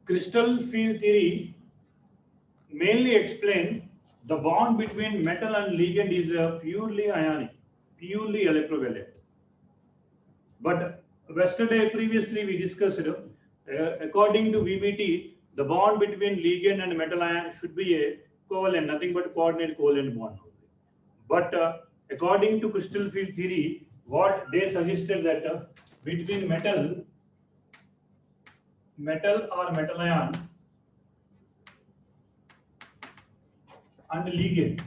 Crystal field theory mainly explain the bond between metal and ligand is purely ionic, purely electrovalent. But yesterday, previously we discussed, according to VBT, the bond between ligand and metal ion should be a covalent, nothing but coordinate covalent bond. But according to crystal field theory, what they suggested that between metal or metal ion and ligand.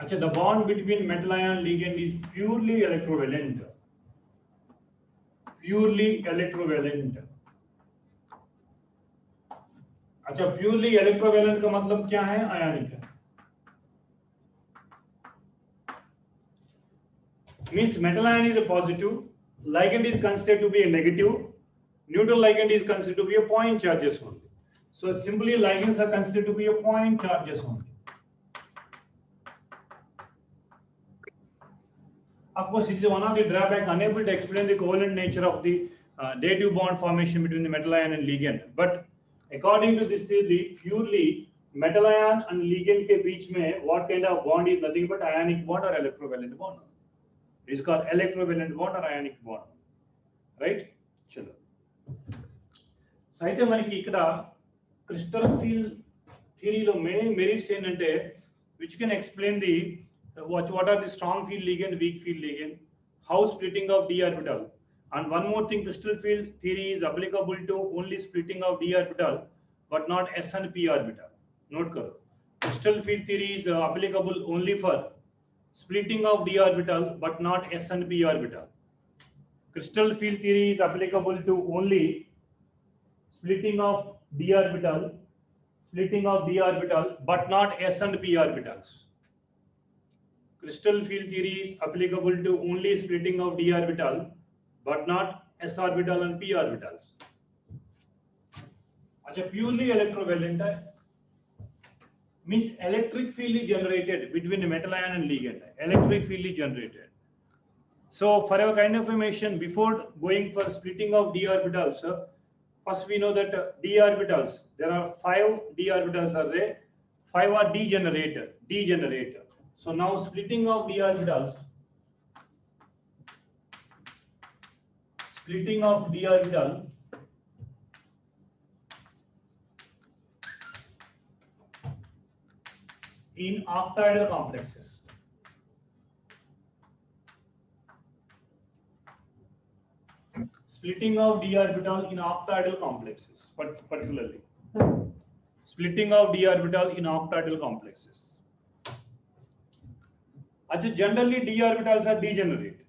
Achha, the bond between metal ion and ligand is purely electrovalent. Purely electrovalent. अच्छा, purely electrovalent का मतलब क्या है? Ionic है. Means metal ion is a positive, ligand is considered to be a negative, neutral ligand is considered to be a point charges only. So simply ligands are considered to be a point charges only. Of course, it is one of the drawback, unable to explain the covalent nature of the dative bond formation between the metal ion and ligand. But according to this theory, purely metal ion and ligand के बीच में what kind of bond is nothing but ionic bond or electrovalent bond. It is called electrovalent bond or ionic bond. Right? चलो. అయితే మనకి ఇక్కడ crystal field theory లో main merits ఏంటంటే which can explain the what are the strong field ligand, weak field ligand, how splitting of d orbital, and one more thing, crystal field theory is applicable to only splitting of d orbital but not s and p orbital. Note karo, crystal field theory is applicable only for splitting of d orbital but not s and p orbital. Crystal field theory is applicable to only splitting of d orbital but not s and p orbitals. Crystal field theory is applicable to only splitting of d orbital but not s orbital and p orbitals. अच्छा, purely electrovalent है, means electric field is generated between the metal ion and ligand. Electric field is generated. So for our kind of information, before going for splitting of d orbitals, first we know that d orbitals, there are 5 d orbitals are there, 5 are degenerated. So now splitting of d orbitals, in octahedral complexes. Splitting of d orbital in octahedral complexes, particularly. Splitting of d orbital in octahedral complexes. Generally, d orbitals are degenerate.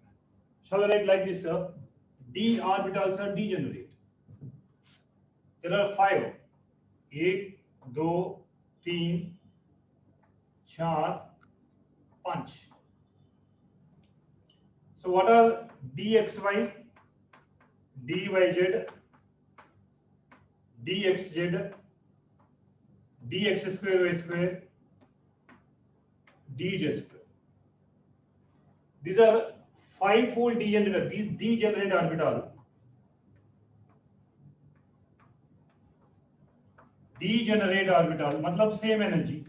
Shall I write like this, sir? D orbitals are degenerate. There are 5. 1, 2, 3, 4, 5. So what are dxy, dyz, dxz, dx square y square, dz square. These are 5-fold degenerate. These degenerate orbital. Degenerate orbital, matlab same energy.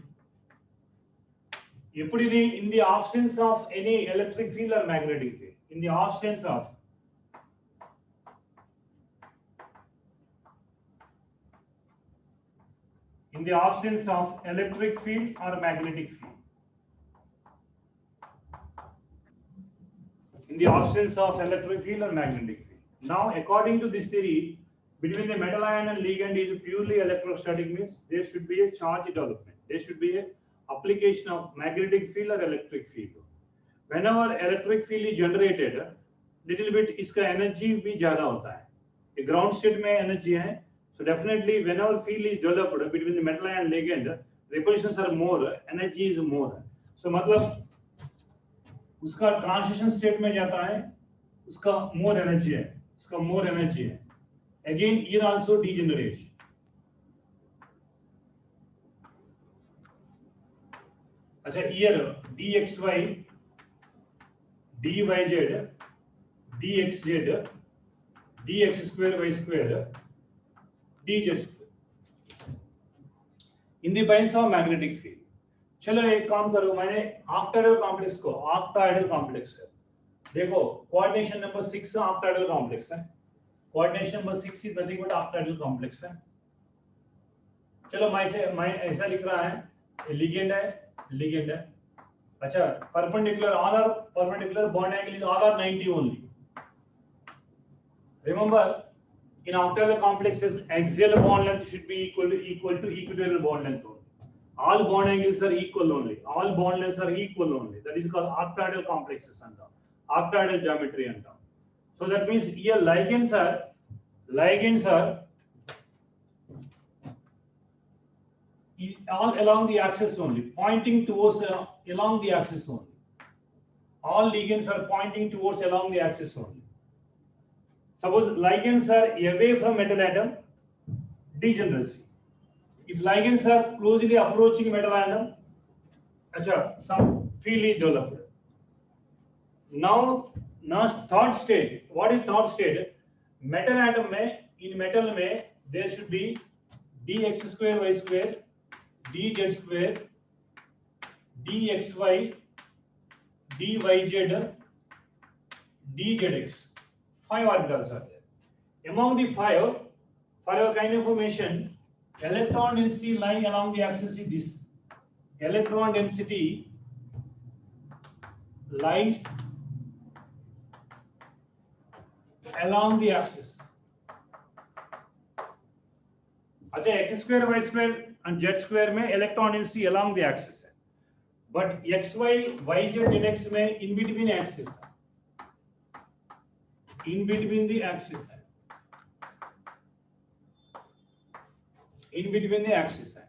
In the absence of any electric field or magnetic field. In the absence of electric field or magnetic field. In the absence of electric field or magnetic field. Now, according to this theory, between the metal ion and ligand is purely electrostatic, means there should be a charge development. There should be a application of magnetic field or electric field. Whenever electric field is generated, little bit इसका energy भी ज़्यादा होता है. A ground state में energy है, so definitely whenever field is developed between the metal ion and ligand, repulsions are more, energy is more. So मतलब उसका transition state में जाता है, उसका मोर एनर्जी है, अगेन हियर आल्सो डीजेनरेशन. अच्छा, here dxy, dyz, dxz, dx square y square dz square in the presence of magnetic field. चलो एक काम करो, मैंने ऑक्टाहेड्रल कॉम्प्लेक्स को ऑक्टाहेड्रल कॉम्प्लेक्स है, देखो कोऑर्डिनेशन नंबर 6 ऑक्टाहेड्रल कॉम्प्लेक्स है, coordination number 6 is nothing but octahedral complex है. चलो मैं ऐसा लिख रहा है, लिगेंड है. अच्छा, perpendicular all are perpendicular, bond angle is all are 90 only. Remember, in octagonal complexes axial bond length should be equal to equilateral bond length only. All bond angles are equal only, all bond lengths are equal only. That is called octahedral complexes and octahedral geometry and all. So that means here ligands are all along the axis only, pointing towards along the axis only. All ligands are pointing towards along the axis only. Suppose ligands are away from metal atom, degeneracy. If ligands are closely approaching metal atom, some field is developed. Now third stage. What is third stage? Metal atom में, in metal में there should be dx square y square dz square dxy dyz dzx. 5 orbitals are there. Among the five, for your kind of information, electron density lying along the axis is this. Electron density lies along the axis. अच्छा, x square y square and z square में electron density along the axis है, but x y y z zx में in between axis है, in between the axis है, in between the axis है.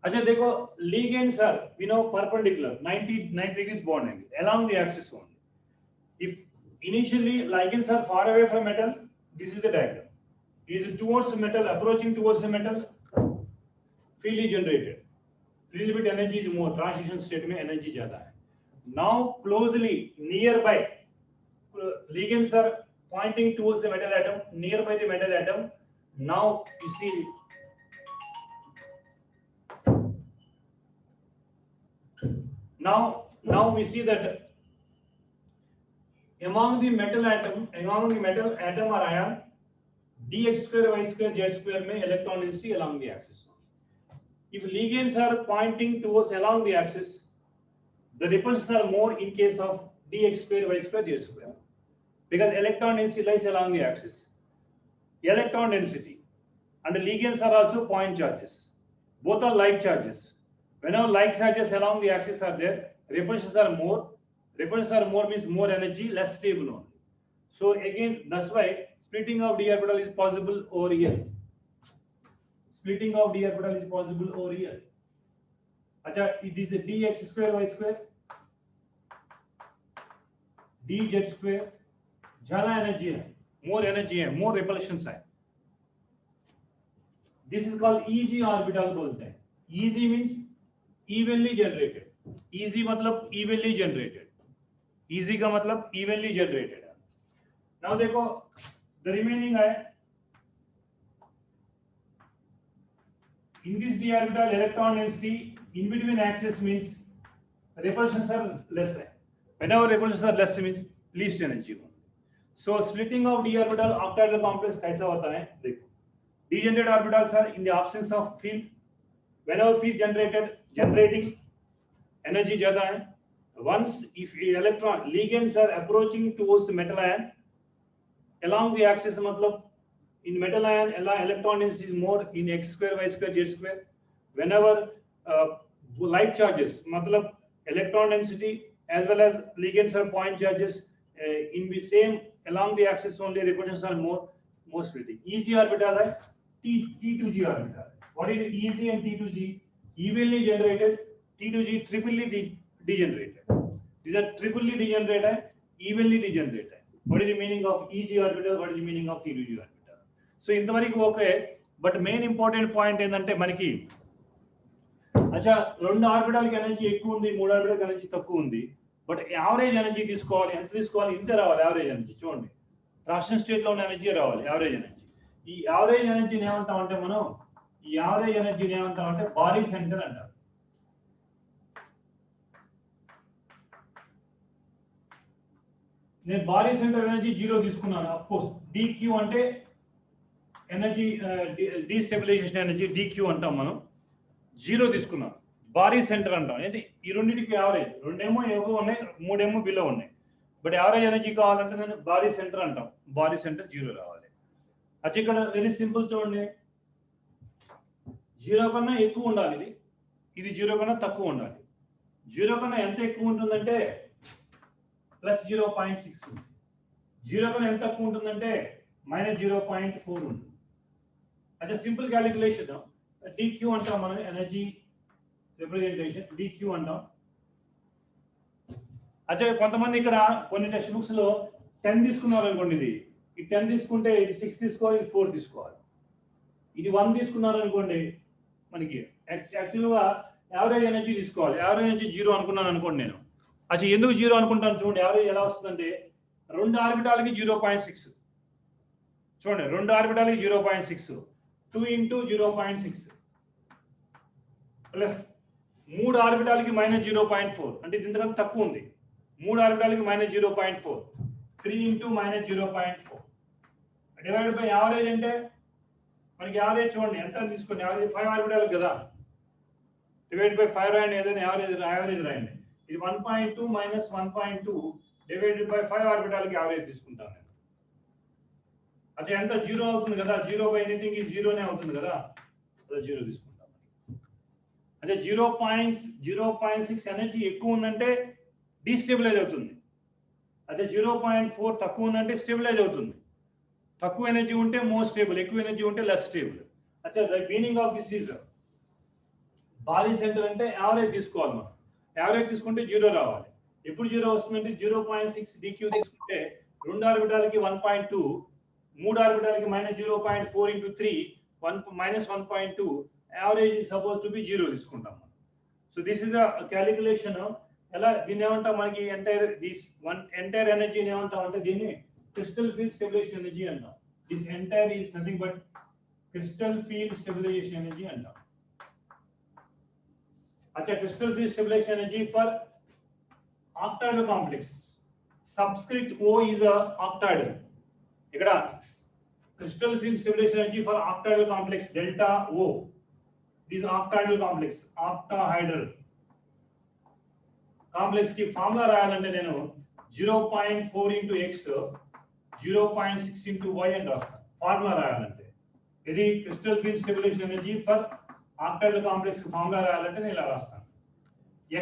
अच्छा देखो, ligands are we know perpendicular 90 degrees bond angle along the axis only. If initially ligands are far away from metal, this is the diagram. Is towards metal, approaching towards the metal, field is generated. Little bit energy is more, transition state में energy ज़्यादा है. Now closely nearby, ligands are pointing towards the metal atom, nearby the metal atom. Now you see, now we see that among the metal atom or ion, dx square y square z square में electron density along the axis. If ligands are pointing towards along the axis, the repulsions are more in case of dx square y square z square, because electron density lies along the axis. Electron density and the ligands are also point charges. Both are like charges. Whenever like charges along the axis are there, repulsions are more. Repulsions are more means more energy, less stable only. So again, that's why splitting of d orbital is possible over here. Splitting of d orbital is possible over here. अच्छा, it is a dx square y square, dz square. ज़्यादा energy है, more repulsions है. This is called EG orbital बोलते हैं. EG means evenly generated. EG मतलब evenly generated. EG का मतलब evenly generated. Now देखो, the remaining है, in this d orbital electron density in between axis means repulsions are less. Whenever repulsions are less means least energy. So splitting of d orbital octahedral complex कैसा होता है? देखो, degenerated orbitals are in the absence of field. Whenever field generating energy ज़्यादा है. Once if electron ligands are approaching towards the metal ion along the axis, मतलब in metal ion electron density is more in x square y square z square. Whenever like charges, मतलब electron density as well as ligands are point charges in the same along the axis only, repulsions are more splitting. EG orbital है, T2G orbital. What is EG and T2G? Evenly generated, T2G triply degenerated. These are triply degenerated, evenly degenerated. What is the meaning of EG orbital? What is the meaning of T2G orbital? So ఇంతవరకు okay, but main important point ఏంటంటే మనకి అచ్చా 2 ఆర్బిటాల్కి energy ఎక్కువ ఉంది, 3 ఆర్బిటాల్కి energy తక్కువ ఉంది, but average energy తీసుకోవాలి. ఎంత తీసుకోవాలి? ఇంత రావాలి యావరేజ్ ఎనర్జీ. చూడండి, ట్రాన్సిషన్ స్టేట్ లో ఉన్న ఎనర్జీ రావాలి, యావరేజ్ ఎనర్జీ. ఈ యావరేజ్ ఎనర్జీని ఏమంటామంటే మనం, ఈ యావరేజ్ ఎనర్జీని ఏమంటామంటే బాడీ సెంటర్ అంటారు. నేను బాడీ సెంటర్ ఎనర్జీ 0 తీసుకున్నాను. అఫ్ కోర్స్ డిక్యూ అంటే ఎనర్జీ డీస్టెబిలైజేషన్ ఎనర్జీ డిక్యూ అంటాం మనం. 0 తీసుకున్నాం, బాడీ సెంటర్ అంటాం. ఏంటి ఈ రెండింటికి యావరేజ్, రెండేమో ఏవో ఉన్నాయి, మూడేమో బిలో ఉన్నాయి. బట్ యావరేజ్ ఎనర్జీ కావాలంటే నేను బాడీ సెంటర్ అంటాం. బాడీ సెంటర్ 0 రావాలి. అది ఇక్కడ వెరీ సింపుల్ చూడండి, 0 కన్నా ఎక్కువ ఉండాలి ఇది, ఇది 0 కన్నా తక్కువ ఉండాలి. 0 కన్నా ఎంత ఎక్కువ ఉంటుందంటే +0.6 ఉంది. 0 కన్నా ఎంత తక్కువ ఉంటుందంటే -0.4 ఉంటుంది. అదే సింపుల్ క్యాలిక్యులేషన్. డిక్యూ అంటాం మనం, ఎనర్జీ రిప్రజెంటేషన్ డిక్యూ అంటాం. అదే కొంతమంది ఇక్కడ కొన్ని టెక్స్ట్ బుక్స్ లో 10 తీసుకున్నారు అనుకోండి, ఇది 10 తీసుకుంటే ఇది 6 తీసుకోవాలి, ఇది 4 తీసుకోవాలి. ఇది 1 తీసుకున్నారు అనుకోండి, మనకి యాక్చువల్గా యావరేజ్ ఎనర్జీ తీసుకోవాలి. యావరేజ్ ఎనర్జీ 0 అనుకున్నాను అనుకోండి నేను. అసలు ఎందుకు 0 అనుకుంటాను చూడండి, యావరేజ్ ఎలా వస్తుందంటే 2 ఆర్బిటాలకి 0.6 చూడండి, 2 ఆర్బిటాలకి 0.6, 2 into 0.6 ప్లస్ 3 ఆర్బిటాలకి -0.4 అంటే ఇది ఇంతకంటే తక్కువ ఉంది. 3 ఆర్బిటాలకి -0.4, 3 into -0.4 డివైడెడ్ బై యావరేజ్ అంటే మనకి యావరేజ్ చూడండి ఎంత తీసుకోండి, యావరేజ్ 5 ఆర్బిటాలు కదా, డివైడ్ బై 5 రాయండి, ఏదైనా యావరేజ్ రాయండి. ఇది 1.2 - 1.2 డివైడెడ్ బై 5 ఆర్బిటాలకి యావరేజ్ తీసుకుంటాను నేను. అచ్చా ఎంత 0 అవుతుంది కదా, 0 బై ఎనీథింగ్ ఈజ్ 0నే అవుతుంది కదా, అదే 0 తీసుకుంటాం. అంటే 0.6 ఎనర్జీ ఎక్కువ ఉందంటే డీస్టెబిలైజ్ అవుతుంది. అదే 0.4 తక్కువ ఉందంటే స్టెబిలైజ్ అవుతుంది. తక్కువ ఎనర్జీ ఉంటే మోర్ స్టేబుల్, ఎక్కువ ఎనర్జీ ఉంటే లెస్ స్టేబుల్. అచ్చా the meaning of this is body centre అంటే యావరేజ్ తీసుకోవాలి మనం. యావరేజ్ తీసుకుంటే 0 రావాలి. ఎప్పుడు 0 వస్తుందంటే 0.6 డిక్యూ తీసుకుంటే 2 ఆర్బిటాలకి 1.2, 3 ఆర్బిటాలకి -0.4 into 3 -1.2, average is supposed to be 0 తీసుకుంటాం మనం. So this is the calculation. ఎలా దీన్ని ఏమంటాం, మనకి ఎంటైర్ ఎనర్జీని ఏమంటాం అంటే దీన్ని క్రిస్టల్ ఫీల్డ్ స్టెబిలైజేషన్ ఎనర్జీ అంటాం. This entire is nothing but crystal field stabilisation energy అంటాం. अच्छा crystal field stabilization energy for octahedral complex, subscript O is a octahedral. ఇక్కడ crystal field stabilization energy for octahedral complex delta O, this octahedral complex, octahedral complex की formula రాయాలంటే నేను 0.4 into x 0.6 into y అని రాస్తాను. Formula రాయాలంటే ఇది crystal field stabilization energy for octahedral complex కి formula రాయాలంటే నేను ఇలా రాస్తాను.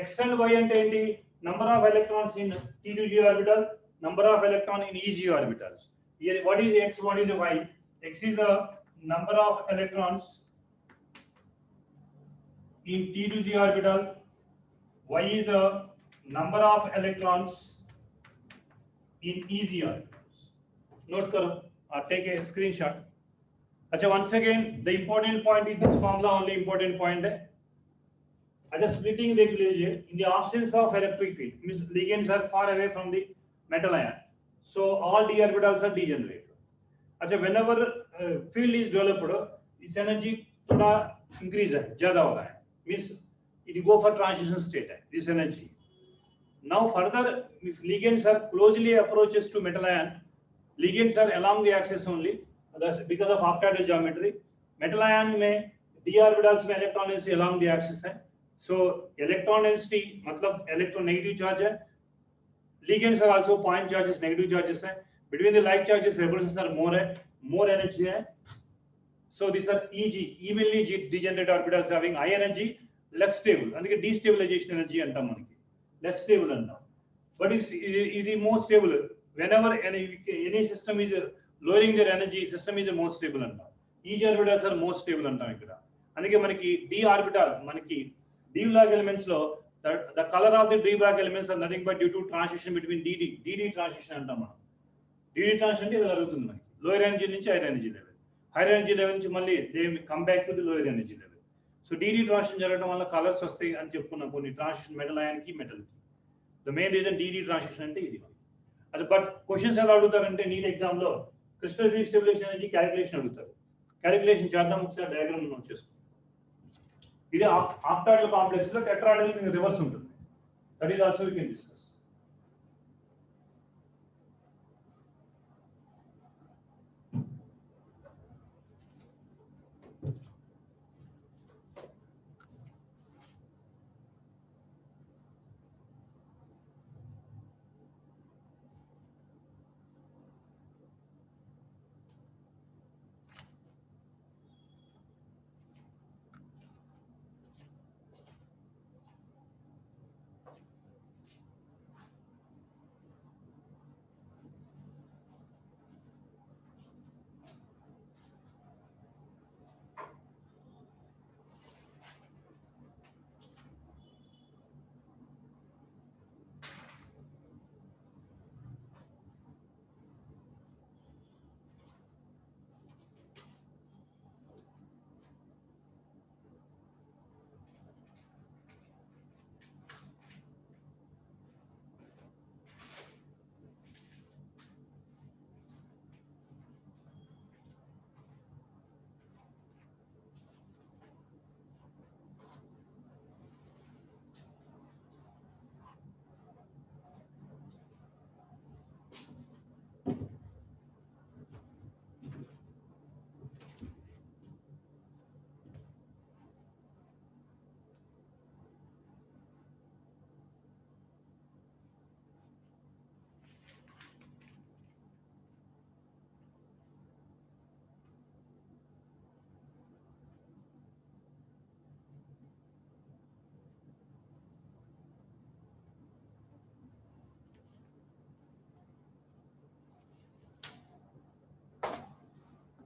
x and y అంటే ఏంటి, number of electrons in T2g orbital, number of electron in EG orbitals. Here what is x, what is y? X is the number of electrons in T2g orbital, y is the number of electrons in EG orbitals. Note karo, take a screenshot. Acha once again the important point is this formula, only important point hai. Acha splitting देख लीजिए, in the absence of electric field means ligands are far away from the metal ion, so all d orbitals are degenerated. Acha whenever field is developed, its energy थोड़ा increase है, ज़्यादा होता है, means it go for transition state है this energy. Now further if ligands are closely approaches to metal ion, ligands are along the axis only, that's because of octahedral geometry. Metal ion में d orbitals में electron density along the axis है, so electron density मतलब electron negative charge है, ligands are also point charges, negative charges है, between the like charges repulsions are more है, more energy है. So these are EG, evenly degenerate orbitals having high energy, less stable, అందుకే destabilization energy అంటాం మనకి, less stable అంటాం. But it is more stable whenever any system is lowering their energy, system is more stable అంటాం. EG orbitals are more stable అంటాం ఇక్కడ. అందుకే మనకి d orbital, మనకి d block elements లో the color of the d block elements are nothing but due to transition between dd transition అంటాం మనం. dd transition అంటే ఇలా జరుగుతుంది మనకి, లోయర్ ఎనర్జీ నుంచి higher energy level, higher energy level నుంచి మళ్ళీ they come back to the lower energy level. So dd transition జరగడం వల్ల కలర్స్ వస్తాయి అని చెప్పుకున్నాం, కొన్ని ట్రాన్సిషన్ మెటల్ అయాన్ కి మెటల్ కి. The main reason dd transition అంటే ఇది. బట్ క్వశ్చన్స్ ఎలా అడుగుతారంటే నీట్ ఎగ్జామ్ లో crystal field stabilisation energy calculation అడుగుతారు. క్యాలిక్యులేషన్ చేద్దాం, ఒకసారి డయాగ్రామ్ నోట్ చేసుకో. ఇది ఆక్టాయిడల్ కాంప్లెక్స్ లో టెట్రాయిడల్ రివర్స్ ఉంటుంది. That is also we can discuss.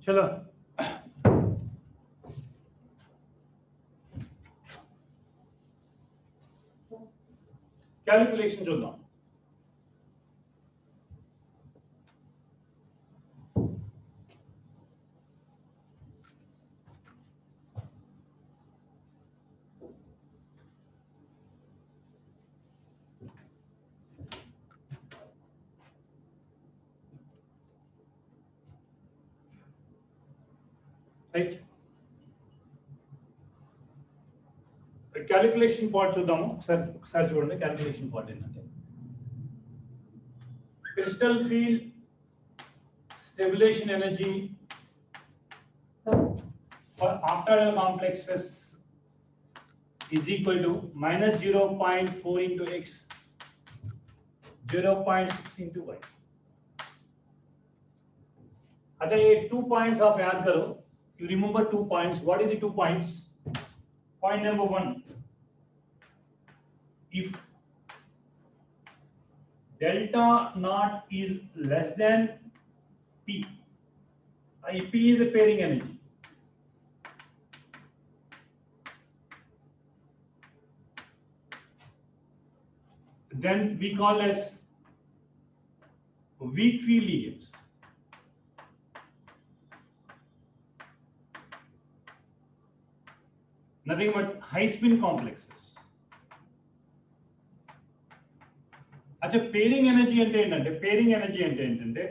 చలో క్యాలిక్యులేషన్ చూద్దాం. రైట్, క్యాలిక్యులేషన్ పార్ట్ చూద్దాము. ఒకసారి చూడండి క్యాలిక్యులేషన్ పార్ట్ ఏంటంటే crystal field stabilisation energy for octahedral complexes is equal to minus 0.4 into x, 0.6 into y. अच्छा, ये 2 points आप याद करो. You remember 2 points. What is the 2 points? Point number 1. If delta naught is less than P, P is a pairing energy. Then we call as weak field ligands. Nothing but high spin complexes. अच्छा, pairing energy అంటే ఏంటంటే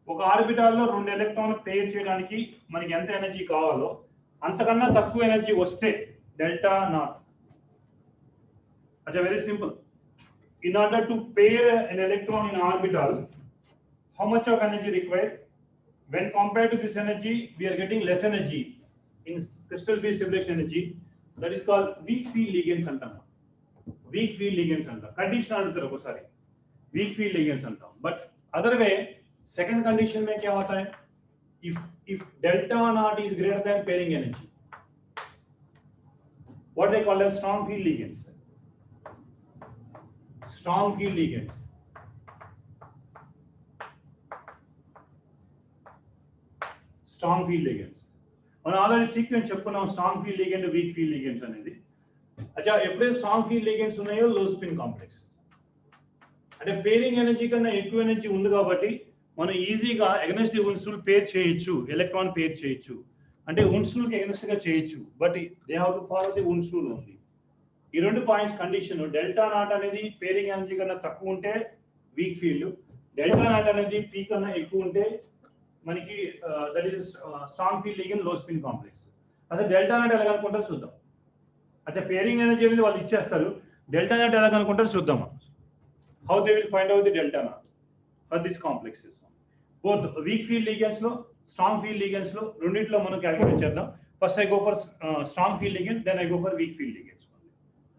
ఒక ఆర్బిటాల్లో 2 ఎలక్ట్రాన్లు పేర్ చేయడానికి మనకి ఎంత energy కావాలో అంతకన్నా తక్కువ ఎనర్జీ వస్తే డెల్టా నాట్. अच्छा, very simple. In order to pair an electron in orbital, how much of energy required? When compared to this energy, we are getting less energy in crystal field stabilization energy. That is called weak field ligands antam. Weak field ligands antam. Condition adutharu okasari. Weak field ligands antam. But other way, second condition mein kya hota hai? If delta naught is greater than pairing energy, what they call as strong field ligands. Strong field ligands. Strong field ligands. మనం already sequence చెప్పుకున్నాం, strong field ligand, weak field ligands అనేది. అచ్చా, ఎప్పుడైతే strong field ligands ఉన్నాయో low spin complex, అంటే pairing energy కన్నా ఎక్కువ energy ఉంది కాబట్టి మనం ఈజీగా అగెన్స్ట్ ది ఉన్స్టూల్ పేర్ చేయొచ్చు, ఎలక్ట్రాన్ పేర్ చేయొచ్చు. అంటే ఉన్స్టూల్ కి అగెన్స్ట్ గా చేయొచ్చు, but they have to follow the Hund's rule only. ఈ 2 పాయింట్స్ కండిషన్. డెల్టా నాట్ అనేది పేరింగ్ ఎనర్జీ కన్నా తక్కువ ఉంటే వీక్ ఫీల్డ్, డెల్టా నాట్ అనేది పీ కన్నా ఎక్కువ ఉంటే మనకి that is strong field ligand low spin complex. అసలు డెల్టా నాట్ ఎలా కనుక్కుంటారో చూద్దాం. అచ్చా పేరింగ్ ఎనర్జీ అనేది వాళ్ళు ఇచ్చేస్తారు, డెల్టా నాట్ ఎలా కనుక్కుంటారో చూద్దాం. How they will find out the delta nought for this complexes. Both weak field ligands లో స్ట్రాంగ్ ఫీల్డ్ లిగెండ్స్ లో రెండిట్లో మనం క్యాలిక్యులేట్ చేద్దాం. First I go for strong field ligand, then I go for weak field ligands,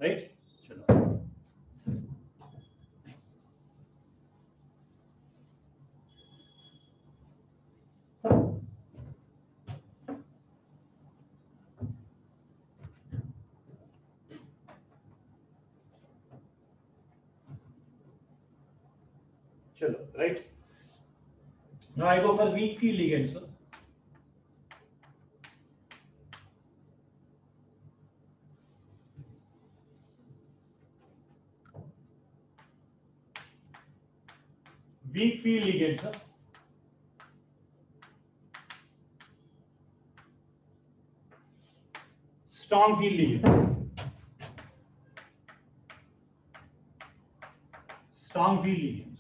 right? చలో चलो right. Now I go for weak field ligands. Weak field ligands. Strong field ligands. Strong field ligands.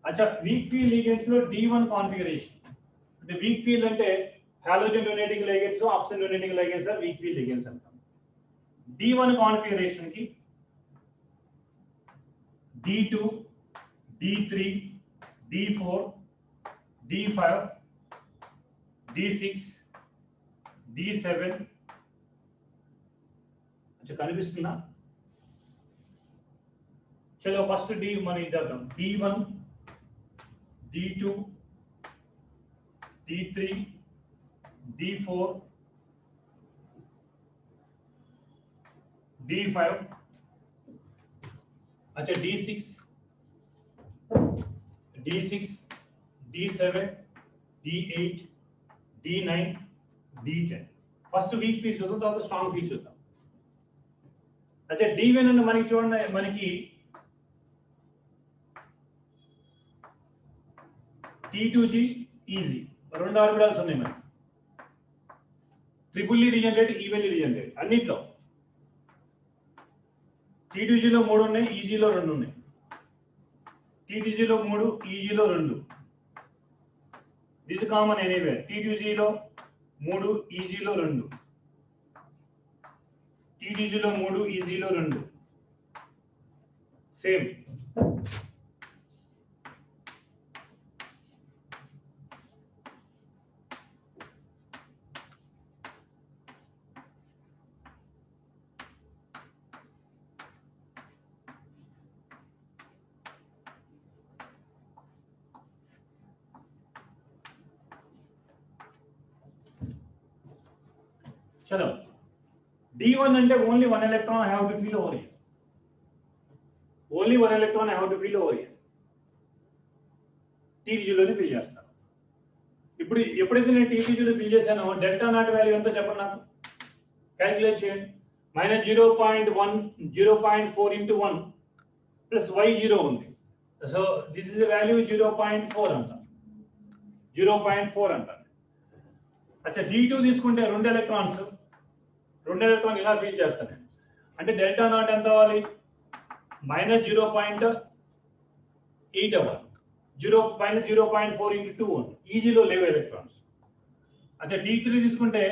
अच्छा weak field ligands లో D1 configuration అంటే week field అంటే halogen donating లిగెండ్స్ oxygen donating లిగెండ్స్ week field లిగెండ్స్ అంటాం. D1 configuration కి D2 D3 D4 D5 D6 D7 अच्छा కనిపిస్తుందా? చలో first D మనం ఇద్దాం. D1 D2 D3 D4 D5 अच्छा D6 D6 D7 D8 D9 D10 first week field చూద్దాం, తర్వాత స్ట్రాంగ్ ఫీల్డ్ చూద్దాం. अच्छा D1 అన్న మనకి చూడండి, మనకి T2G ఈజీ, రెండు ఆర్బిటాల్స్ ఉన్నాయి మనకి. Triple E regenerate, evenly regenerate అన్నిట్లో. T2G లో 3 ఉన్నాయి, ఈజీలో 2 ఉన్నాయి. T2G లో 3, ఈజీలో 2. This common anywhere. T2G లో 3, ఈజీలో 2. T2G లో 3, ఈజీలో 2. సేమ్. चलो D1 అంటే only 1 electron I have to fill over here. Only 1 electron I have to fill over here. T2G లోనే ఫిల్ చేస్తాను. ఇప్పుడు ఎప్పుడైతే నేను T2G లో ఫిల్ చేశానో డెల్టా నాట్ వాల్యూ ఎంతో చెప్పండి నాకు. క్యాలిక్యులేట్ చేయండి. -0.1 0.4 into 1 plus y0 ఉంది. So this is the value 0.4 అంటాం. 0.4 అంటాం. అచ్చా D2 తీసుకుంటే 2 ఎలక్ట్రాన్స్ ఇలా ఫీల్ చేస్తాను నేను. అంటే డెల్టా నాట్ ఎంత అవ్వాలి? -0.8 అవ్వాలి. -0.4 into 2 ఈజీలో లేవు ఎలక్ట్రాన్స్. అచ్చా D3 తీసుకుంటే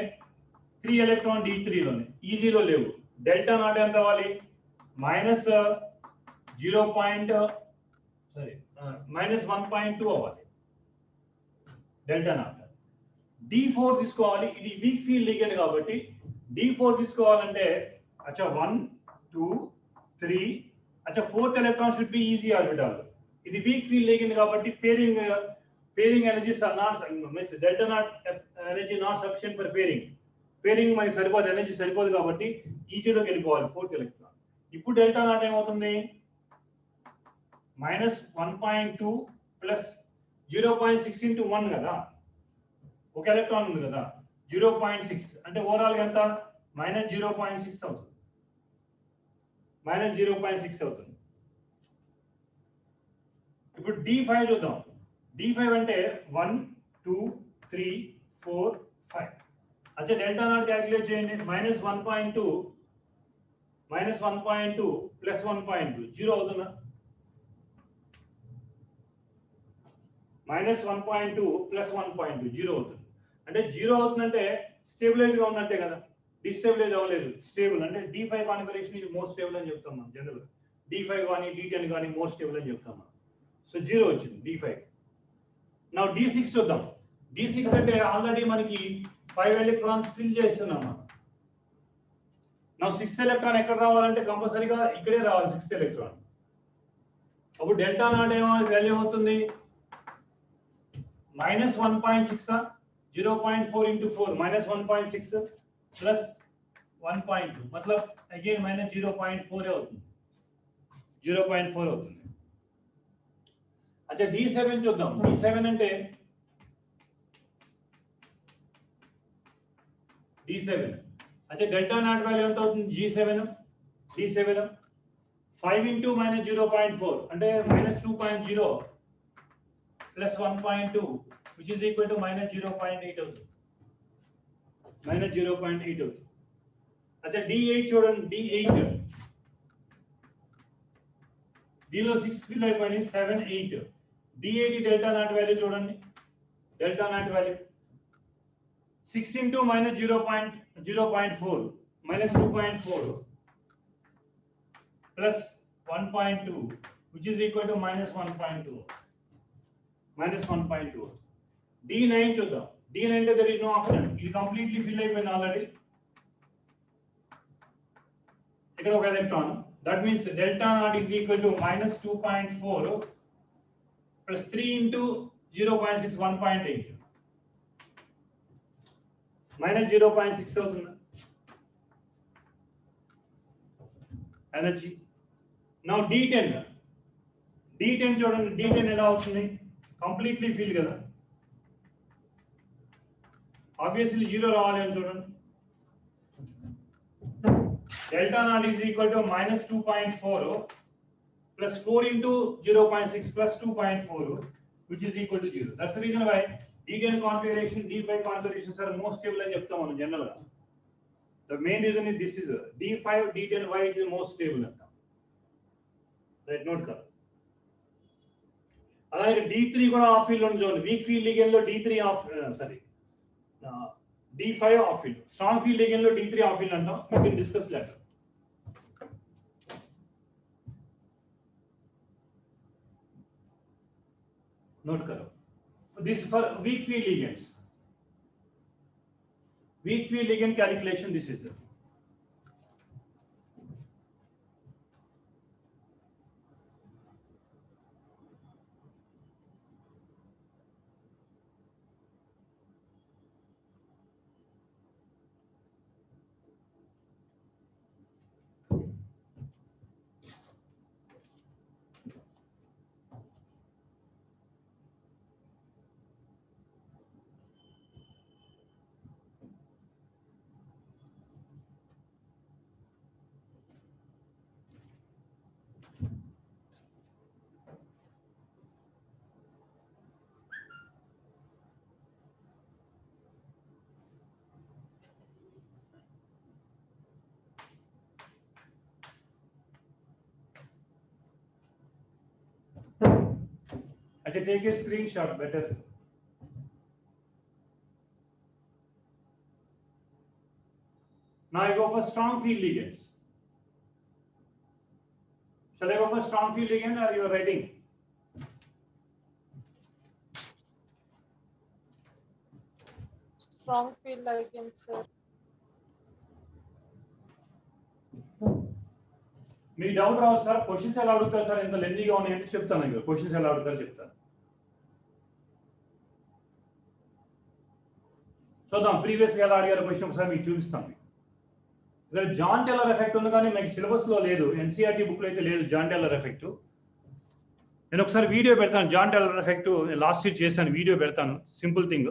3 ఎలక్ట్రాన్ D3 లోనే ఈజీలో లేవు. డెల్టా నాట్ ఎంత అవ్వాలి? -1.2 అవ్వాలి డెల్టా నాట్. D4 తీసుకోవాలి, ఇది వీక్ ఫీల్డ్ లిగెండ్ కాబట్టి D4 తీసుకోవాలంటే అచ్చా 1 2 3 అచ్చా fourth electron should be easy orbital. ఇది వీక్ ఫీల్డ్ లిగెండ్ కాబట్టి pairing energy means delta not energy not sufficient for pairing మనకి సరిపోదు, ఎనర్జీ సరిపోదు కాబట్టి ఈజీలోకి వెళ్ళిపోవాలి ఫోర్త్ ఎలక్ట్రాన్. ఇప్పుడు డెల్టా నాట్ ఏమవుతుంది? -1.2 ప్లస్ 0.6 into 1 కదా, ఒక ఎలక్ట్రాన్ ఉంది కదా, 0.6 అంటే ఓవరాల్ ఎంత? -0.6 అవుతుంది. -0.6 అవుతుంది. ఇప్పుడు D5 చూద్దాం. D5 అంటే 1 2 3 4 5. అంటే డెల్టా నాట్ క్యాలిక్యులేట్ చేయండి. -1.2 ప్లస్ 1.2 0 అవుతుందా? మైనస్ 1.2 ప్లస్ 1.2 జీరో అవుతుంది. అంటే జీరో అవుతుందంటే స్టేబిలైజ్ గా ఉన్నట్టే కదా, డిస్టేబిలైజ్ అవ్వలేదు, స్టేబుల్. అంటే D5 కాన్ఫిగరేషన్ ఇది మోస్ట్ స్టేబుల్ అని చెప్తాం మనం జనరల్. D5 కానీ D10 కానీ మోస్ట్ స్టేబుల్ అని చెప్తాం మనం. సో జీరో వచ్చింది D5. నా D6 చూద్దాం. D6 అంటే ఆల్రెడీ మనకి 5 ఎలక్ట్రాన్స్ ఫిల్ చేస్తున్నాం మనం. నా 6th ఎలక్ట్రాన్ ఎక్కడ రావాలంటే కంపల్సరీగా ఇక్కడే రావాలి 6th ఎలక్ట్రాన్. అప్పుడు డెల్టా నాట్ వాల్యూ అవుతుంది మైనస్ 1.6 0.4 into 4 minus 1.6 plus 1.2 मतलब अगेन माइनस 0.4 అవుతుంది, 0.4 అవుతుంది. अच्छा D7 చూద్దాం. D7 అంటే D7 अच्छा డెల్టా నాట్ వాల్యూ ఎంత అవుతుంది G7 D7 5 into minus 0.4 అంటే minus 2.0 plus 1.2 which is equal to minus 0.8 అవుతుంది, minus 0.8 అవుతుంది. अच्छा D8 చూడండి. D8 దీనిలో 6 ఫిల్ అయిపోయినాయి 7 8. D8 డెల్టా నాట్ వాల్యూ చూడండి. Delta not value 6 into minus 0.4 minus 2.4 plus 1.2 which is equal to minus 1.2, minus 1.2. D9 చూద్దాం. D9 అంటే there is no option, ఇది కంప్లీట్లీ ఫిల్ అయిపోయింది ఆల్రెడీ. ఇక్కడ ఒక electron, that means delta not is equal to minus 2.4 plus 3 into 0.6 1.8 minus 0.6 అవుతుంది energy. Now D10 చూడండి. D10 ఎలా అవుతుంది, కంప్లీట్లీ ఫిల్ కదా, ఆబ్వియస్లీ జీరో రావాలి అని చూడండి. Delta not is equal to minus 2.4 plus 4 into 0.6 plus 2.4 which is equal to 0. That's the reason why D10 configuration, D5 configurations are most stable అని చెప్తాం మనం జనరల్ గా. The main reason is this is D5 D10 why it is most stable అంటాం. Right, note కదా. అలాగే D3 కూడా of field ఉంది చూడండి. వీక్ ఫీల్డ్ లిగెండ్ లో D3 of sorry D5 of field, strong field ligand లో D3 of field అంటాం. You can discuss later. Note करो. This for weak field ligands. Weak field ligand calculation. This is it. अच्छा, take a screenshot better. Now I go for strong field ligands. Shall I go for strong field ligand or you are writing? Strong field ligand, sir. Me doubt రావచ్చు sir, questions ఎలా అడుగుతారు sir, ఎంత లెందీగా ఉన్నాయంటే చెప్తాను. ఇక్కడ questions ఎలా అడుగుతారు చెప్తాను. చూద్దాం ప్రీవియస్ గా ఎలా అడిగారు క్వశ్చన్ ఒకసారి మీకు చూపిస్తాను. ఇక్కడ జాన్ టెల్లర్ ఎఫెక్ట్ ఉంది కానీ మీకు సిలబస్ లో లేదు, ఎన్సీఆర్టీ బుక్ లో అయితే లేదు జాన్ టెల్లర్ ఎఫెక్ట్. నేను ఒకసారి వీడియో పెడతాను, Jahn Teller effect last year చేశాను, వీడియో పెడతాను. సింపుల్ థింగ్,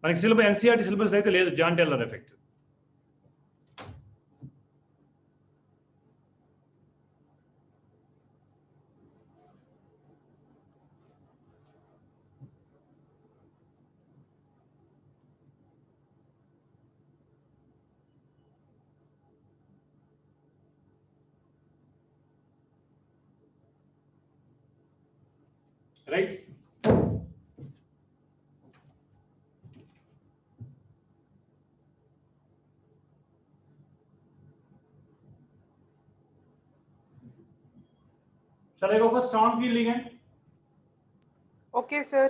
మనకి సిలబస్ ఎన్సీఆర్టీ సిలబస్ అయితే లేదు Jahn Teller effect. Right, Shall I go for strong field ligand? Okay, sir.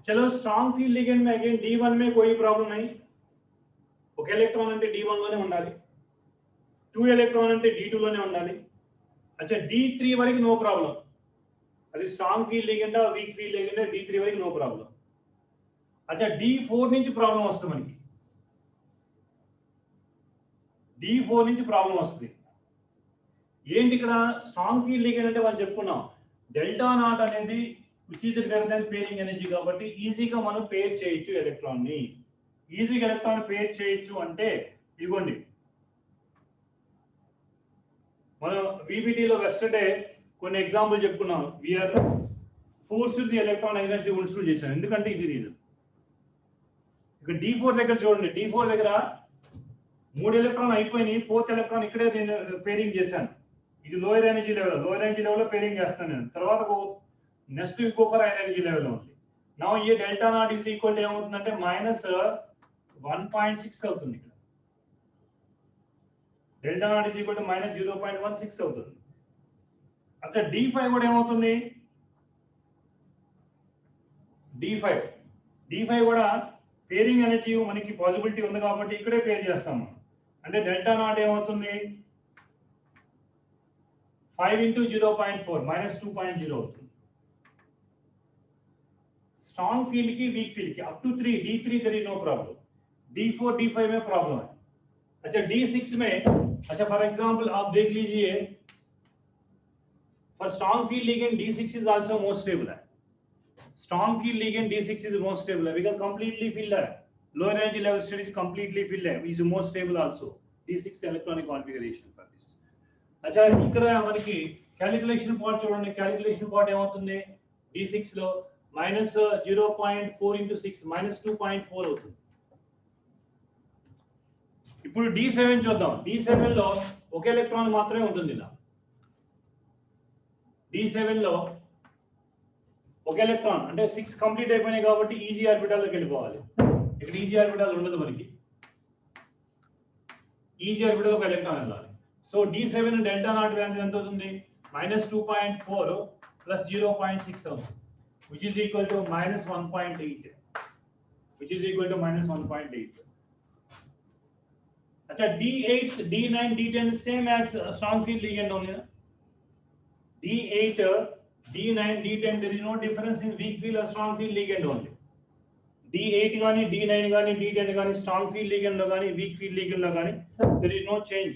चलो स्ट्रांग फील्ड लिगेंड में अगेन D1 में कोई प्रॉब्लम नहीं, ఒక ఎలక్ట్రాన్ అంటే D1 లోనే ఉండాలి, 2 ఎలక్ట్రాన్ అంటే D2 లోనే ఉండాలి. अच्छा D3 వరకు నో ప్రాబ్లం, అది స్ట్రాంగ్ ఫీల్డ్ లిగెండా వీక్ ఫీల్డ్ లిగెండా D3 వరకు నో ప్రాబ్లం. अच्छा D4 నుంచి ప్రాబ్లం వస్తుంది మనకి, D4 నుంచి ప్రాబ్లం వస్తుంది. ఏంటి ఇక్కడ స్ట్రాంగ్ ఫీల్డ్ లిగెండ్ అంటే మనం చెప్పుకున్నాం డెల్టా నాట్ అనేది which is greater than pairing energy కాబట్టి ఈజీగా మనం పేర్ చేయొచ్చు ఎలక్ట్రాన్ ని, ఈజీగా ఎలక్ట్రాన్ పేర్ చేయొచ్చు అంటే ఇదిగోండి మనం VBT లో వెస్టర్డే కొన్ని ఎగ్జాంపుల్ చెప్పుకున్నాం. We are force the electron energy ఉన్స్ట్రూ చేశాను, ఎందుకంటే ఇది రీజన్. ఇక D4 దగ్గర చూడండి, D4 దగ్గర 3 ఎలక్ట్రాన్ అయిపోయినాయి, 4th ఎలక్ట్రాన్ ఇక్కడే నేను పేరింగ్ చేశాను. ఇది లోయర్ ఎనర్జీ లెవెల్ లో పేరింగ్ చేస్తాను నేను. తర్వాత నెక్స్ట్ ఇంకో ఫర్ ఎనర్జీ లెవెల్ ఉంది. నౌ ఈ delta not is equal to ఏమవుతుందంటే -1.6 అవుతుంది. ఇక్కడ delta not is equal to -0.16 అవుతుంది. అచ్చా D5 కూడా ఏమవుతుంది, D5 కూడా పేరింగ్ ఎనర్జీ మనకి పాసిబిలిటీ ఉంది కాబట్టి ఇక్కడే పేర్ చేస్తాము. అంటే డెల్టా నాట్ ఏమవుతుంది 5 × 0.4 -2.0 అవుతుంది. स्ट्रांग फील्ड की वीक फील्ड की up to 3 D3 there is no problem, D4 D5 में प्रॉब्लम है. अच्छा D6 में, अच्छा फॉर एग्जांपल आप देख लीजिए for strong field ligand D6 is also most stable है. Strong field ligand D6 is most stable है because completely filled है, lower energy level state is completely filled है, is most stable also D6 electronic configuration for this. अच्छा ఇక్కడ మనకి calculation part చూడండి, calculation part ఏమవుతుంది D6 లో -0.4 × 6 -2.4 అవుతుంది. ఇప్పుడు D7 చూద్దాం, D7 లో ఒక ఎలక్ట్రాన్ మాత్రమే ఉంటుంది. ఇలా D7 లో ఒక ఎలక్ట్రాన్ అంటే 6 కంప్లీట్ అయిపోయినాయి కాబట్టి ఈజీ ఆర్బిటాల్ లోకి వెళ్ళిపోవాలి. ఇక్కడ ఈజీ ఆర్బిటాల్ ఉండదు మనకి, ఈజీ ఆర్బిటాల్ ఒక ఎలక్ట్రాన్ వెళ్ళాలి. So D7 delta not value ఎంత అవుతుంది -2.4 + 0.6 అవుతుంది, which is equal to -1.8, which is equal to -1.8. अच्छा D8 D9 D10 same as strong field ligand only na? D8 D9 D10 there is no difference in weak field or strong field ligand only. D8 గాని D9 గాని D10 గాని strong field ligand లో గాని weak field ligand లో గాని there is no change,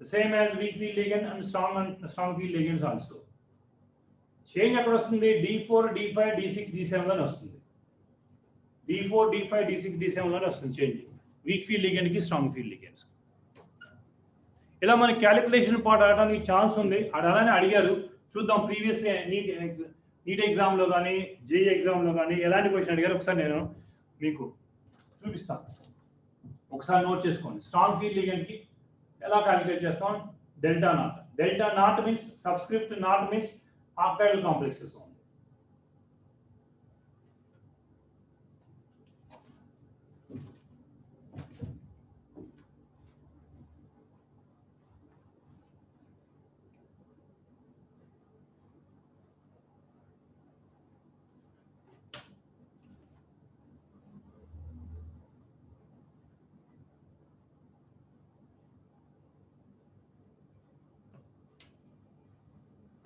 the same as weak field ligand and strong field ligands also. Change ఎక్కడ వస్తుంది D4 D5 D6 D7 లోనే వస్తుంది, D4 D5 D6 D7 లోనే వస్తుంది చేంజ్ వీక్ ఫీల్డ్ లిగెండ్ కి స్ట్రాంగ్ ఫీల్డ్ లిగెండ్స్. ఇలా మన క్యాలిక్యులేషన్ పార్ట్ ఆడడానికి ఛాన్స్ ఉంది, అలానే అడిగారు చూద్దాం. ప్రీవియస్ నీట్ ఎగ్జామ్ లో కానీ జేఈ ఎగ్జామ్ లో కానీ ఎలాంటి క్వశ్చన్ అడిగారు ఒకసారి నేను మీకు చూపిస్తాను, ఒకసారి నోట్ చేసుకోండి. స్ట్రాంగ్ ఫీల్డ్ లిగెండ్ కి ఎలా క్యాలిక్యులేట్ చేస్తాం, delta not means subscript not means octile complexes only.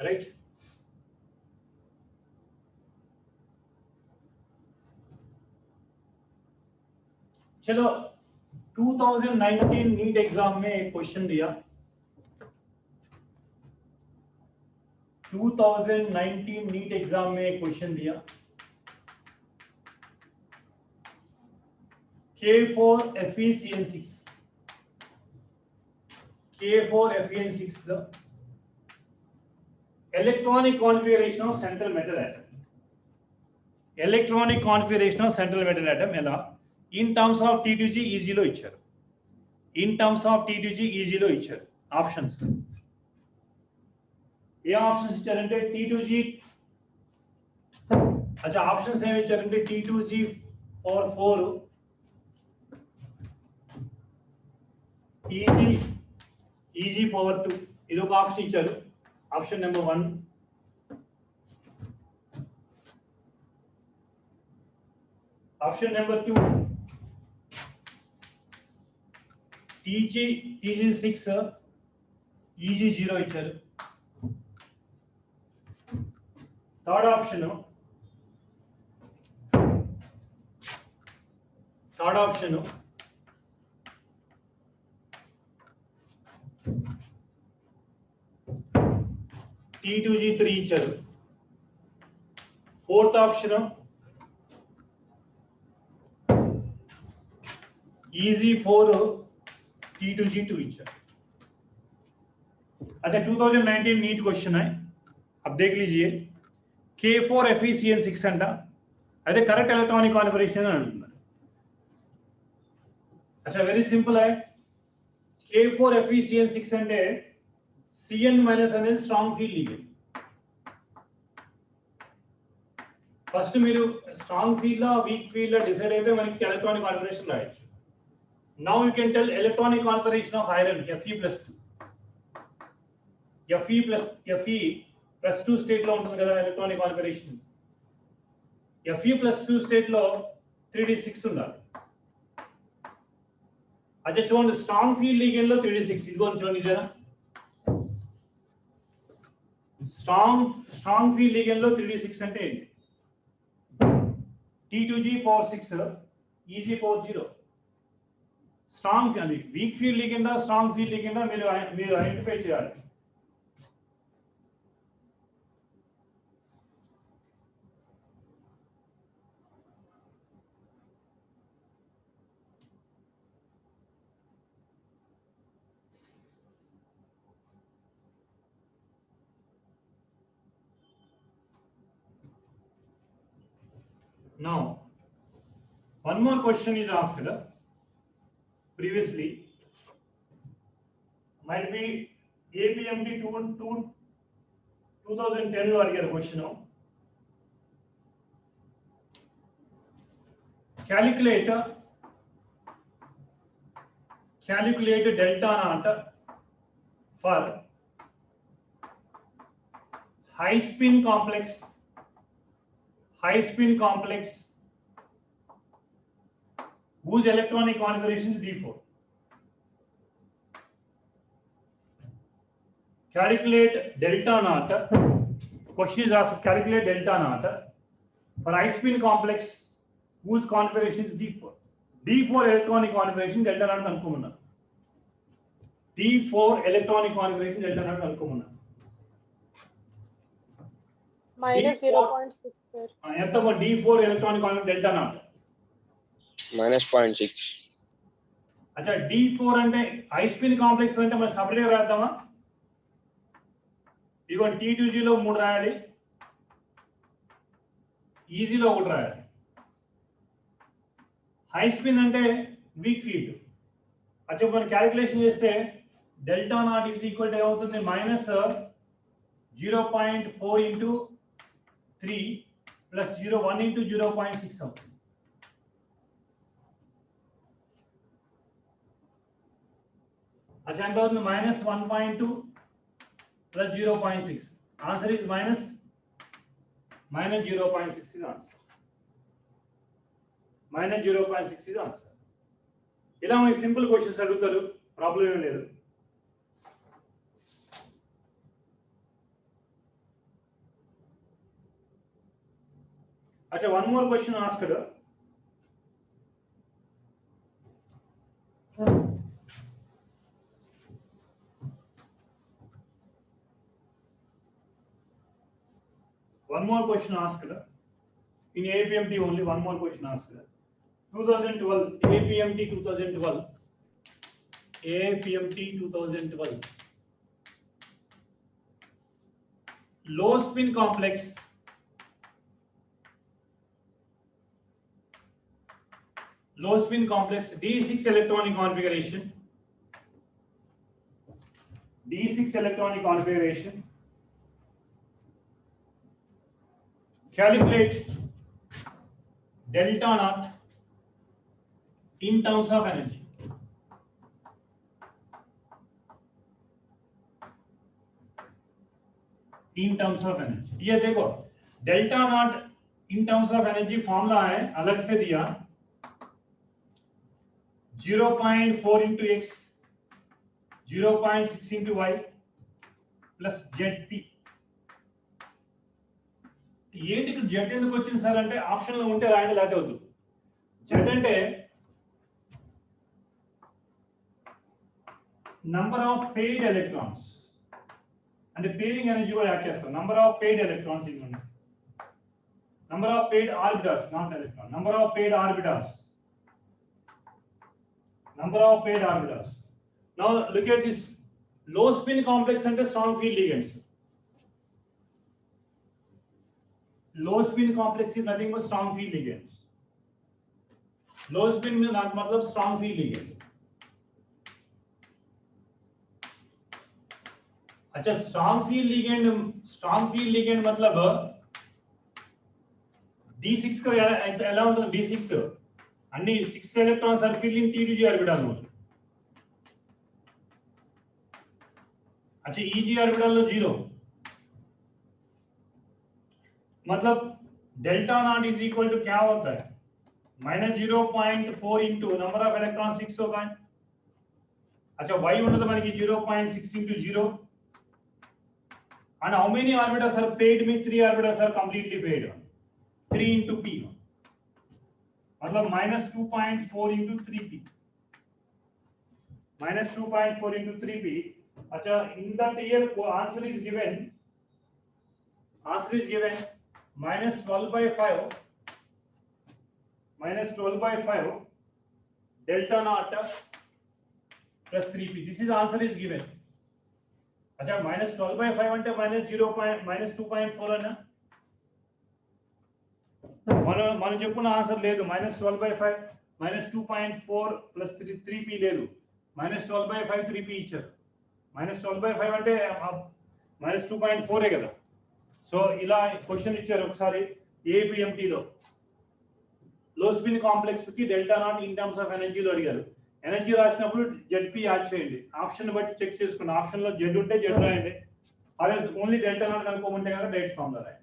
Right? चलो 2019 नीट एग्जाम में एक क्वेश्चन दिया, 2019 नीट एग्जाम में एक क्वेश्चन दिया K4 FeCN6 K4 Fe6 electronic configuration of central metal atom. Electronic configuration of central metal atom ఎలా in terms of T2G EG లో ఇచ్చారు. In terms of T2G EG లో ఇచ్చారు ఆప్షన్స్. ఏ options ఇచ్చారంటే T2G అచ్చా ఆప్షన్స్ ఏమి ఇచ్చారంటే T2G for 4 EG power 2 ఇది ఒక ఆప్షన్ ఇచ్చారు. Option number 1. Option number 2 TG6 EG0 ఇచ్చారు. థర్డ్ ఆప్షన్ T2G3 ఇచ్చారు. ఫోర్త్ ఆప్షన్ EG4 T2G2 इच्छा. अच्छा 2019 नीट क्वेश्चन है, अब देख लीजिए. K4 FeCN6 अंटा अरे करेक्ट इलेक्ट्रॉनिक कॉन्फिगरेशन अడుగుతున్నారు. अच्छा वेरी सिंपल है. K4 FeCN6 అంటే Cn మైనస్ అనేది స్ట్రాంగ్ ఫీల్డ్ లిగెండ్. ఫస్ట్ మీరు స్ట్రాంగ్ ఫీల్డ్ లా వీక్ ఫీల్డ్ లా డిసైడ్ అయితే మనకి ఎలక్ట్రానిక్ కన్ఫిగరేషన్ రాయొచ్చు. Now you can tell electronic configuration of iron Fe+2. Fe+2 state లో ఉంటుంది కదా electronic configuration. Fe+2 state లో 3d6 ఉండాలి. అదే చూడండి స్ట్రాంగ్ ఫీల్డ్ లిగెండ్ లో 3d6 ఇదిగో చూడండి ఇదేనా స్ట్రాంగ్ ఫీల్డ్ లిగెండ్ లో 3d6 అంటే ఏంటి? T2G6 EG0. స్ట్రాంగ్ అది వీక్ ఫీల్డ్ లిగెండా స్ట్రాంగ్ ఫీల్డ్ లిగెండా మీరు ఐడెంటిఫై చేయాలి. Now one more question is asked previously, might be APMT 2010 లో అడిగారు question. calculate delta naught for high spin complex whose electronic configuration is D4. Calculate delta naught. Question is asked, calculate delta naught for high spin complex whose configuration is D4. D4 electronic configuration delta naught కనుక్కోమన్నారు. D4 electronic configuration delta naught కనుక్కోమన్నారు. -0.6 sir. ఎంత D4 electronic configuration delta naught -0.6. अच्छा D4 అంటే high spin complex అంటే మనం separate గా రాద్దామా? ఇగో T2G లో 3 రాయాలి, EG లో 1 రాయాలి. హై స్పిన్ అంటే వీక్ ఫీల్డ్. అచ్చా మనం క్యాలిక్యులేషన్ చేస్తే delta not is equal to ఏమవుతుంది? -0.4 ఇంటూ 3 ప్లస్ 1 ఇంటూ 0.6 అవుతుంది. अच्छा ఎంత అవుతుంది? -1.2 plus 0.6. Answer is -0.6 is answer. -0.6 is answer. ఇలా మనకి సింపుల్ క్వశ్చన్స్ అడుగుతారు, ప్రాబ్లం ఏం లేదు. अच्छा one more question asked. One more question asked in APMT only. One more question asked. 2012 APMT 2012 APMT 2012. Low spin complex. Low spin complex D6 electronic configuration. D6 electronic configuration. Calculate delta naught in terms of energy. In terms of energy. ये देखो delta not in terms of energy formula है अलग से दिया 0.4 into x 0.6 into y plus zp. ఏంటి ఇక్కడ z ఎందుకు వచ్చింది సార్ అంటే ఆప్షన్ లో ఉంటే రాయండి లేకపోతే వద్దు. z అంటే నంబర్ ఆఫ్ పెయిడ్ ఎలక్ట్రాన్స్ అంటే పేరింగ్ ఎనర్జీ కూడా యాడ్ చేస్తాం. నంబర్ ఆఫ్ పెయిడ్ ఎలక్ట్రాన్స్ ఇది ఉంది. Number of paid orbitals not electron. Number of paid orbitals. Number of paired orbitals. Now look at this low spin complex and strong field ligands. Low spin complex is nothing but strong field ligands. Low spin में मतलब strong field ligand. अच्छा strong field ligand मतलब D6 का ఎలా ఉంటుంది D6 అన్ని 6 electrons are filled in T2G orbital mode. अच्छा EG orbital लो 0 मतलब delta naught is equal to क्या होता है -0.4 into नंबर ऑफ इलेक्ट्रॉन 6 होता है. अच्छा y ఉండదు మనకి 0.6 into 0 and how many orbitals are paired means 3 orbitals are completely paired 3 into p मतलब -2.4 into 3p -2.4 into 3p. अच्छा in that year answer is given -12/5 delta naught plus 3p. This is answer is given. अच्छा -12/5 అంటే -2.4 అన్న మనం చెప్పుకున్న answer లేదు. -12/5 -2.4 plus 3p లేదు. -12/5 3p ఇచ్చారు. -12/5 అంటే -2.4 కదా. సో ఇలా క్వశ్చన్ ఇచ్చారు ఒకసారి APMT లో లో స్పిన్ కాంప్లెక్స్ కి delta nought in terms of ఎనర్జీలో అడిగారు. ఎనర్జీ రాసినప్పుడు ZP యాడ్ చేయండి. ఆప్షన్ బట్టి చెక్ చేసుకోండి. ఆప్షన్ లో Z ఉంటే Z రాయండి. అదే ఓన్లీ డెల్టా నాట్ కనుక్కోమంటే కనుక డైరెక్ట్ ఫార్ములా రాయండి.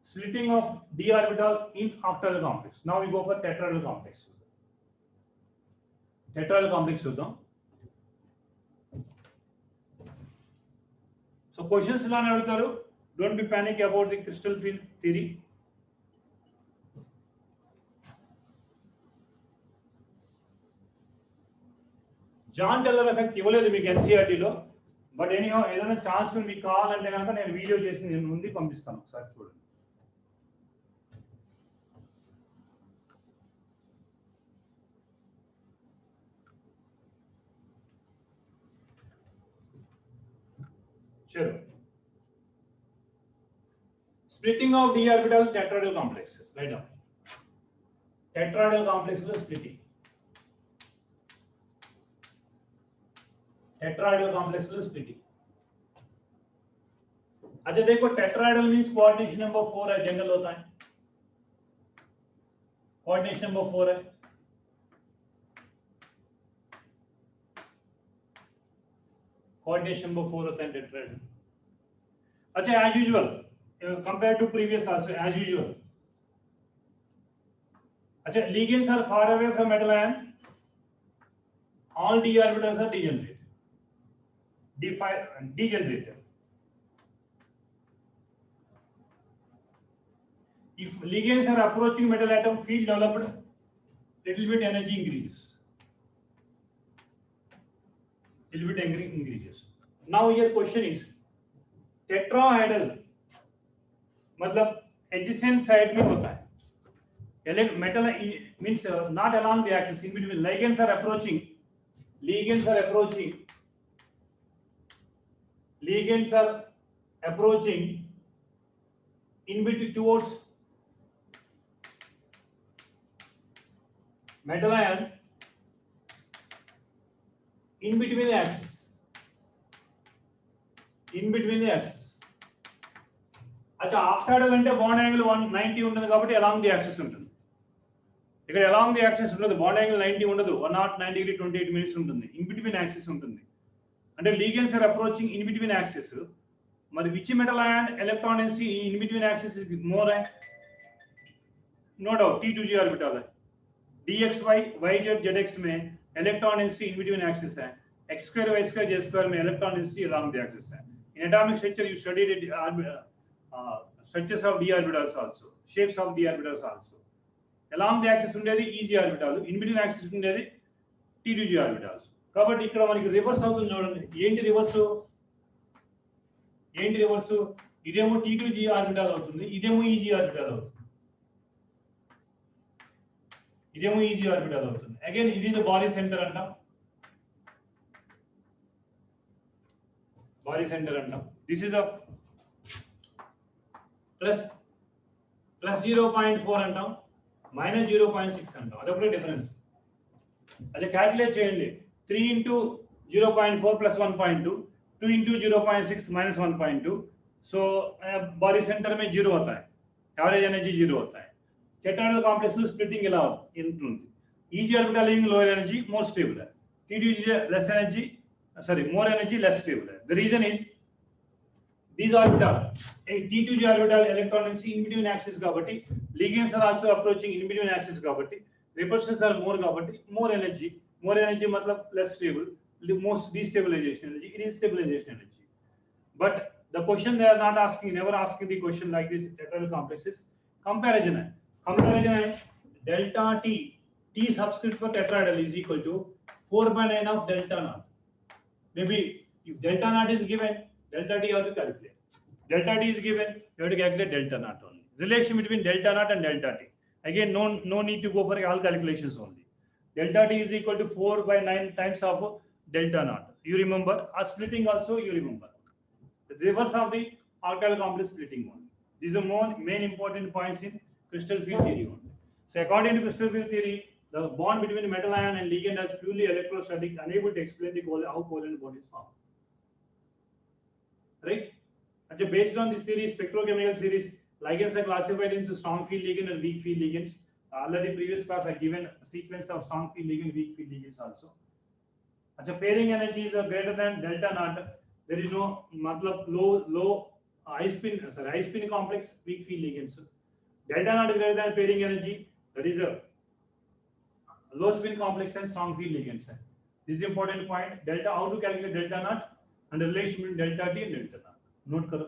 Splitting of d orbital in octal complex. Now we go for tetrahedral complex. Tetrahedral complex చూద్దాం. So questions ఇలానే అడుగుతారు. Don't be panic about the crystal field theory. Jahn Teller effect ఇవ్వలేదు మీకు NCERT లో. But anyhow ఏదైనా chance మీకు కావాలంటే కనుక నేను వీడియో చేసి నేను ముందు పంపిస్తాను. ఒకసారి చూడండి. चलो splitting of d orbital tetrahedral complexes. Write down tetrahedral complex లో splitting. tetrahedral complex లో splitting. अच्छा देखो tetrahedral means coordination number 4 है. जनरल होता है coordination number 4 है. coordination number 4 होता है tetrahedral. अच्छा as usual compared to previous also as usual. अच्छा ligands are far away from metal ion. All d orbitals are degenerated. Degenerated. If ligands are approaching metal atom, field developed, little bit energy increases. Little bit increases. Now your question is tetrahedral मतलब adjacent side में होता है. Metal means not along the axis. In between ligands are approaching ligands are approaching in between towards metal ion in between the axis. अच्छा after అంటే bond angle 190 ఉంటుంది కాబట్టి along the axis ఉంటుంది. ఇక్కడ along the axis ఉండదు, bond angle 90 ఉండదు, 109 degree 28 minutes ఉంటుంది, in between axis ఉంటుంది. అంటే ligands are approaching in between axis. మరి which metal ion electron density in between axis is more? No doubt T2G orbital है. dxy yz zx में electron density in between axis है, x square y square z square में electron density along the axis है. In atomic structure you studied it, structures of d orbitals also, shapes of d orbitals also. Along the axis ఉండేది Eg orbital, in between axis ఉండేది T2G orbitals. కాబట్టి ఇక్కడ మనకి reverse అవుతుంది చూడండి. ఏంటి reverse? ఇదేమో T2G ఆర్బిటాల్ అవుతుంది, ఇదేమో Eg ఆర్బిటాల్ అవుతుంది. అగైన్ ఇది ద బాడీ సెంటర్ అంటాం. దిస్ ఇస్ ద ప్లస్ 0.4 అంటాం, మైనస్ 0.6 అంటాం. అదొకటే డిఫరెన్స్. అదే క్యాలిక్యులేట్ చేయండి. 3 into 0.4 plus 1.2, 2 into 0.6 minus 1.2. So body centre में 0 होता है, एवरेज एनर्जी 0 होता है. टेट्राहेड्रल कॉम्प्लेक्स లో స్ప్లిట్టింగ్ ఇలా ఉంటుంది. Eg orbital having lower energy, more stable है. T2G less energy, more energy, less stable है. The reason is these orbital, T2G orbital electron density in between axis కాబట్టి, ligands are also approaching in between axis కాబట్టి, repulsions are more కాబట్టి, more energy मतलब less stable, most destabilization energy, it is stabilization energy. But the question they are not asking, never asking the question like this tetrahedral complexes. Comparison है delta t subscript for tetrahedral is equal to 4/9 of delta naught. Maybe if delta naught is given, delta t you have to calculate. Delta t is given, you have to calculate delta naught only. Relation between delta naught and delta t. Again, no need to go for all calculations only. Delta t is equal to 4/9 times of delta naught. You remember, splitting also you remember. The reverse of the orbital complex splitting only. These are main important points in crystal field theory only. So according to crystal field theory, the bond between metal ion and ligand is purely electrostatic, unable to explain how covalent bond is formed. Right? Actually, based on this theory, spectrochemical series, ligands are classified into strong field ligand and weak field ligands. Already previous class I given a sequence of strong field ligand, weak field ligands also. Actually, pairing energy is greater than delta naught. There is no matlab low high spin complex, weak field ligands. Delta naught is greater than pairing energy, that is a low spin complex and strong field ligands. This is important point. Delta, how to calculate delta naught and the relation between delta t and delta naught. Note करो.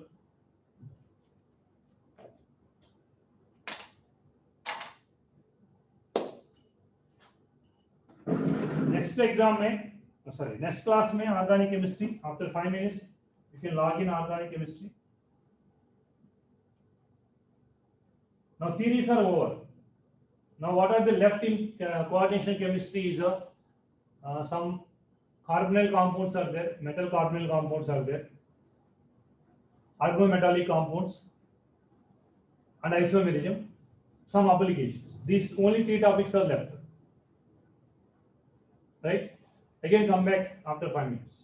Next exam में, next class में organic chemistry. After 5 minutes, you can log in organic chemistry. Now theories are over. Now what are the left in coordination chemistry is some carbonyl compounds are there, metal carbonyl compounds are there, organometallic compounds and isomerism, some applications. These only 3 topics are left. Right? Again come back after 5 minutes.